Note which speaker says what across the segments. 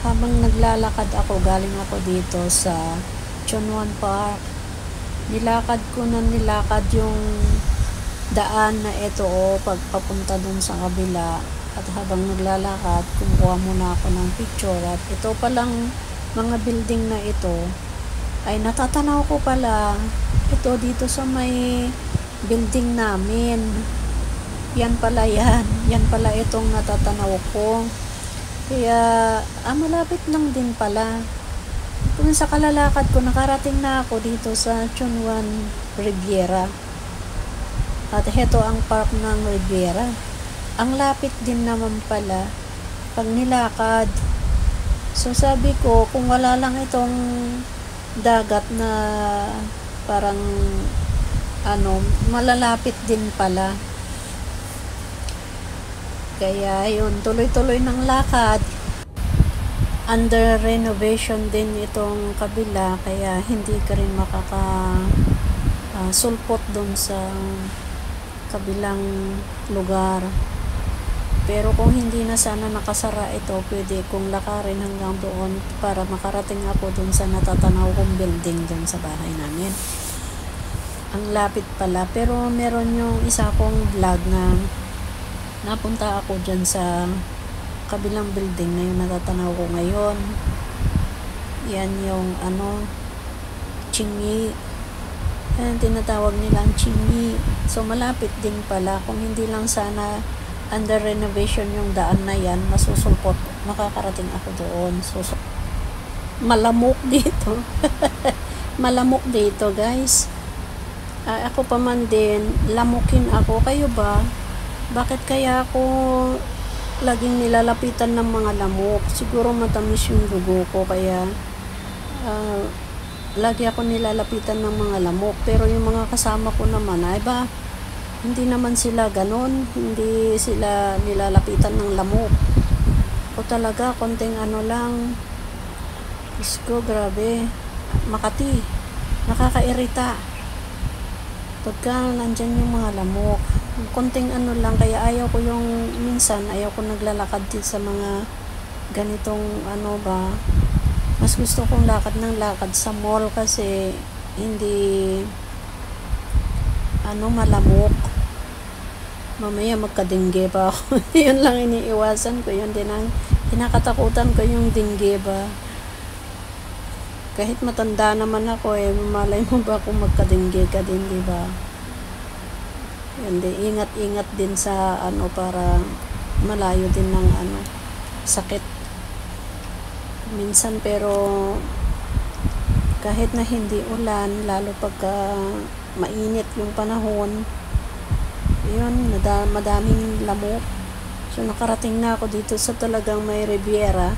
Speaker 1: habang naglalakad ako, galing ako dito sa Chunwon Park, nilakad ko na nilakad yung daan na ito pagpapunta dun sa kabila. At habang naglalakad, kumuha muna ako ng picture. At ito palang mga building na ito ay natatanaw ko pala ito dito sa may building namin. Yan pala itong natatanaw ko. Kaya malapit lang din pala. Kung sa kalalakad ko, nakarating na ako dito sa Chunwon Riviera. At heto ang park ng Riviera. Ang lapit din naman pala pag nilakad. So sabi ko, kung wala lang itong dagat na parang malalapit din pala. Kaya yun, tuloy-tuloy ng lakad. Under renovation din itong kabila, kaya hindi ka rin sulpot doon sa kabilang lugar. Pero kung hindi na sana nakasara ito, pwede kong lakarin hanggang doon para makarating ako doon sa natatanaw kong building doon sa bahay namin. Ang lapit pala, pero meron yung isa kong vlog na napunta ako dyan sa kabilang building na yung natatanaw ko ngayon. Yan yung Chingy. Yan, tinatawag nilang Chingy. So malapit din pala. Kung hindi lang sana under renovation yung daan na yan, masusulpot, makakarating ako doon. So malamok dito. Malamok dito, guys. Ako pa man din, lamukin ako. Kayo ba? Bakit kaya ako laging nilalapitan ng mga lamok? Siguro matamis yung dugo ko, kaya lagi ako nilalapitan ng mga lamok. Pero yung mga kasama ko naman, hindi naman sila ganon. Hindi sila nilalapitan ng lamok. Ako talaga, konting lang. Diyos ko, grabe. Makati. Nakakairita. Pagka nandyan yung mga lamok. Konting lang, kaya minsan ayaw ko naglalakad din sa mga ganitong mas gusto kong lakad ng lakad sa mall kasi hindi malamok. Mamaya magka-dengue pa ako. Yun lang iniiwasan ko, yun din ang kinakatakutan ko, yung dengue ba. Kahit matanda naman ako malay mo ba kung magka-dengue ka din, di ba? Hindi, ingat-ingat din sa para malayo din ng sakit minsan. Pero kahit na hindi ulan, lalo pagka mainit yung panahon, yun, madaming lamok. So nakarating na ako dito sa talagang may Riviera.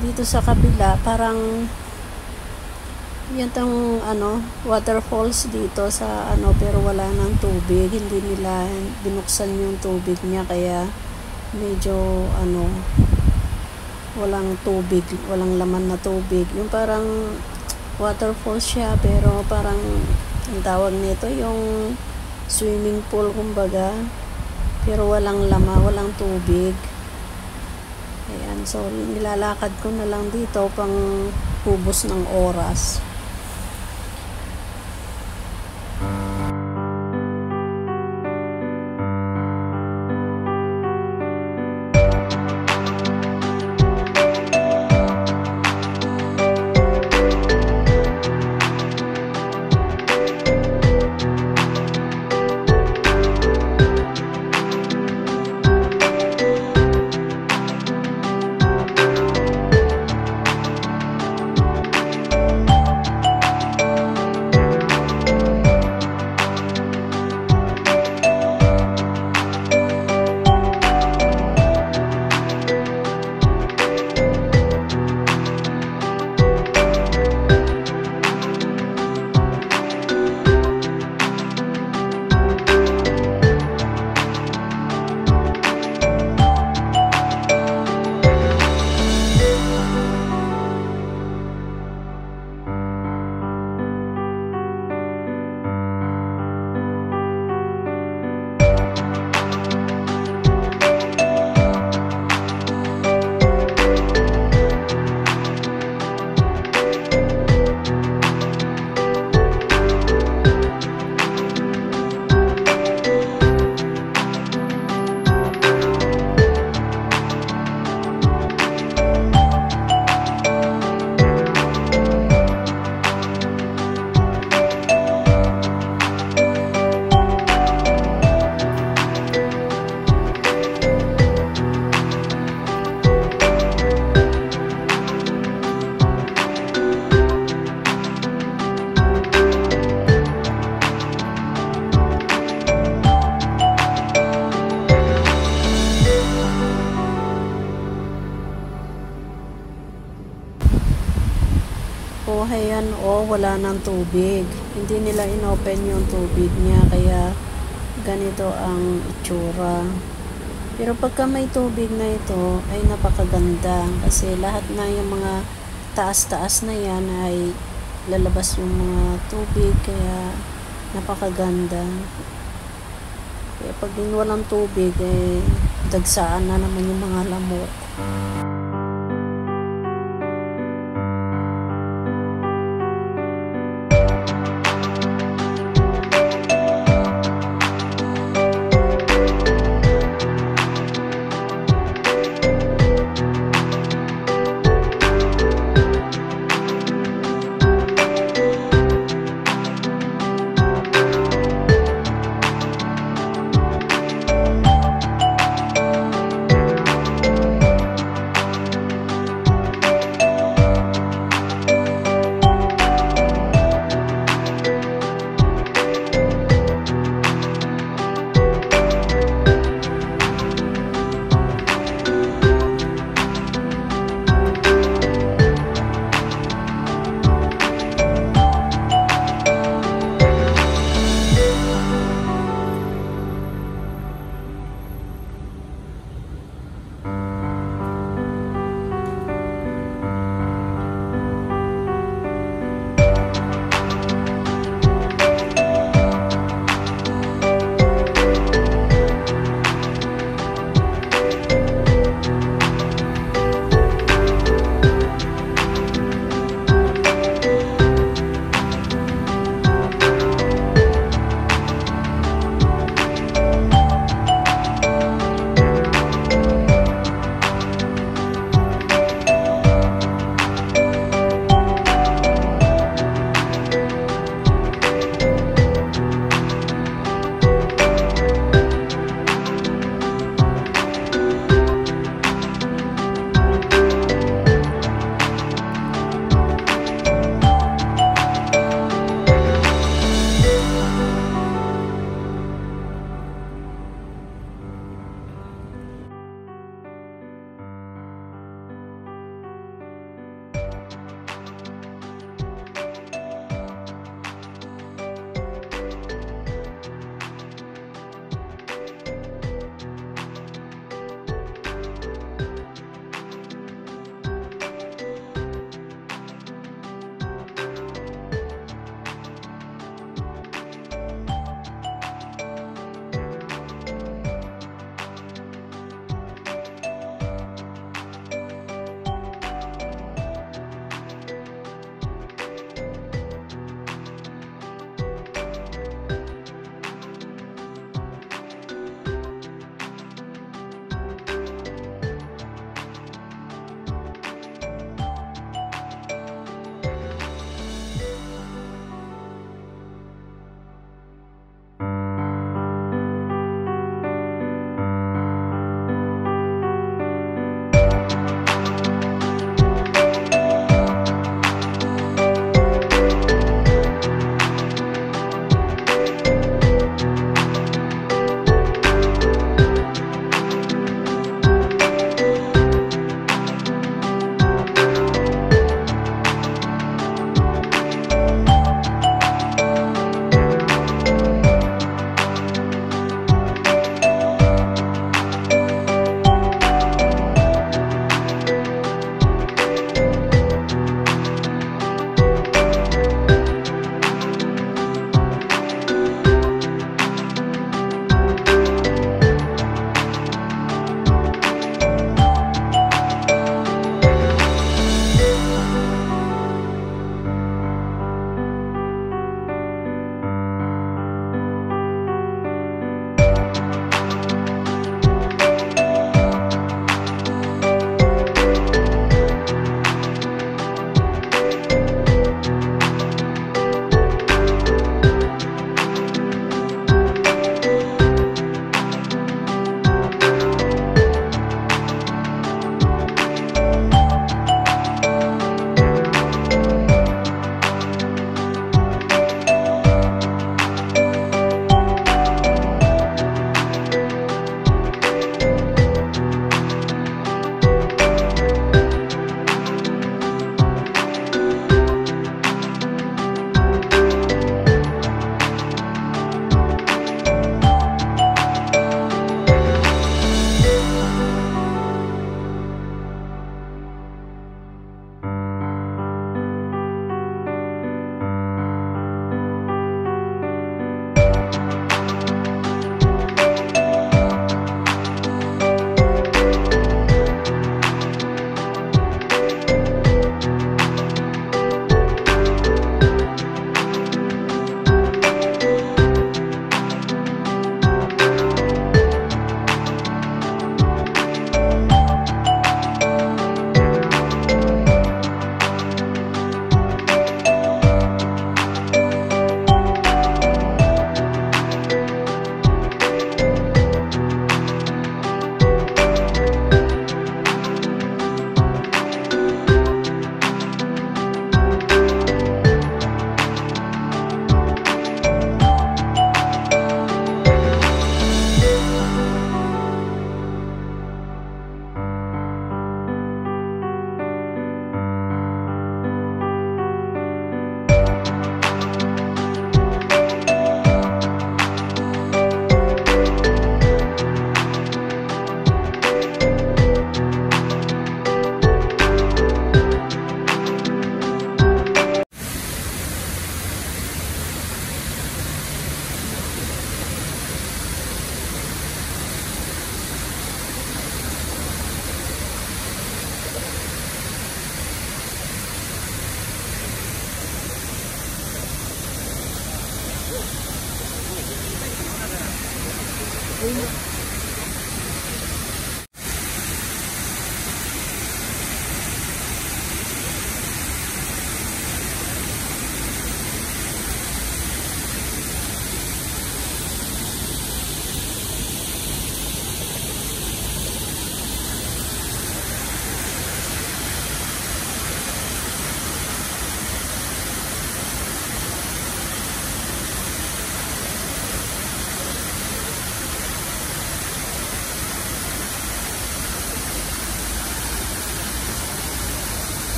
Speaker 1: Dito sa kabila, parang yan tong waterfalls dito sa pero wala ng tubig. Hindi nila binuksan yung tubig niya, kaya medyo walang tubig, walang laman na tubig. Yung parang waterfalls siya, pero parang ang tawag nito yung swimming pool kumbaga, pero walang laman, walang tubig. Ayan, so nilalakad ko na lang dito pang ubos ng oras. Oh, ayan, oh, wala ng tubig. Hindi nila inopen yung tubig niya, kaya ganito ang itsura. Pero pagka may tubig na ito, ay napakaganda. Kasi lahat na yung mga taas-taas na yan ay lalabas yung mga tubig, kaya napakaganda. Kaya pag walang tubig, eh, dagsaan na naman yung mga lamok.